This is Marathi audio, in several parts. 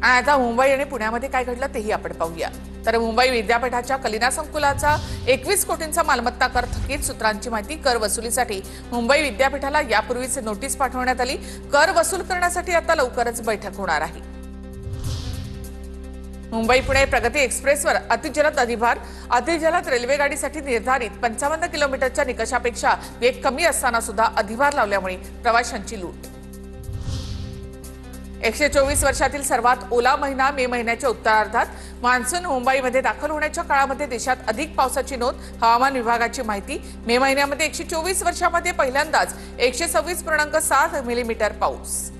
आणि आता मुंबई आणि पुण्यामध्ये काय घडलं तेही आपण पाहूया। तर मुंबई विद्यापीठाच्या कलिना संकुलाचा 21 कोटींचा मालमत्ता कर थकीत सूत्रांची माहिती। कर वसुलीसाठी मुंबई विद्यापीठाला यापूर्वीच नोटीस पाठवण्यात आली। कर वसूल करण्यासाठी आता लवकरच बैठक होणार आहे। मुंबई पुणे प्रगती एक्सप्रेसवर अतिजलद रेल्वेगाडीसाठी निर्धारित 55 किलोमीटरच्या निकषापेक्षा वेग कमी असताना सुद्धा अधिभार लावल्यामुळे प्रवाशांची लूट। 124 वर्षातील सर्वात ओला महिना मे महिन्याच्या उत्तरार्धात मान्सून मुंबईमध्ये दाखल होण्याच्या काळामध्ये देशात अधिक पावसाची नोंद। हवामान विभागाची माहिती। मे महिन्यामध्ये 124 वर्षामध्ये पहिल्यांदाच 126.7 मिलीमीटर पाऊस।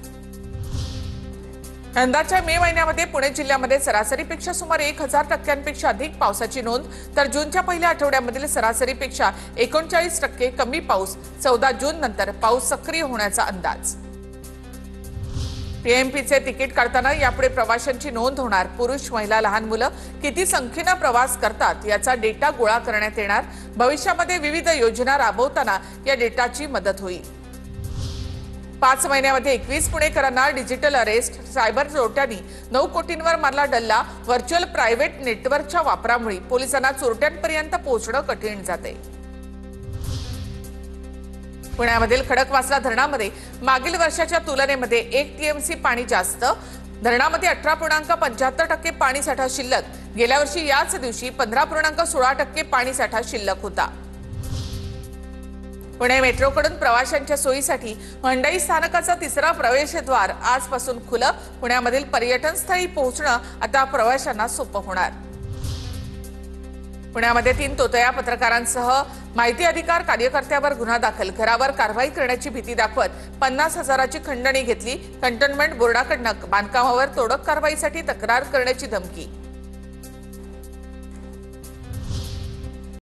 यंदाच्या मे महिन्यामध्ये पुणे जिल्ह्यामध्ये सरासरीपेक्षा सुमारे 1000% अधिक पावसाची नोंद। तर जूनच्या पहिल्या आठवड्यामधील सरासरीपेक्षा 39% कमी पाऊस। 14 जून नंतर पाऊस सक्रिय होण्याचा अंदाज। पीएमपीचे तिकीट काढताना यापुढे प्रवाशांची नोंद होणार। पुरुष महिला लहान मुलं किती संख्येने प्रवास करतात याचा डेटा गोळा करण्यात येणार। भविष्यामध्ये विविध योजना राबवताना या डेटाची मदत होईल। 5 महिन्यामध्ये 21 पुणेकरांना डिजिटल अरेस्ट। सायबर चोरट्यांनी 9 कोटींवर मारला डल्ला। व्हर्च्युअल प्रायव्हेट नेटवर्कच्या वापरामुळे पोलिसांना चोरट्यांपर्यंत पोहोचणं कठीण जाते। पुण्यामधील खडकवासला धरणामध्ये मागील वर्षाच्या तुलनेमध्ये 1 टीएमसी पाणी जास्त। धरणामध्ये 18.75% पाणीसाठा शिल्लक। गेल्या वर्षी याच दिवशी 15.16% पाणीसाठा शिल्लक होता। पुणे मेट्रोकडून प्रवाशांच्या सोयीसाठी मंडई स्थानकाचा 3रा प्रवेशद्वार आजपासून खुलं। पुण्यामधील पर्यटन स्थळी पोहोचणं आता प्रवाशांना सोपं होणार। पुण्यामध्ये 3 तोतया पत्रकारांसह माहिती अधिकार कार्यकर्त्यावर गुन्हा दाखल। घरावर कारवाई करण्याची भीती दाखवत 50,000ची खंडणी घेतली। कंटेनमेंट बोर्डाकडून बांधकामावर तोडक कारवाईसाठी तक्रार करण्याची धमकी।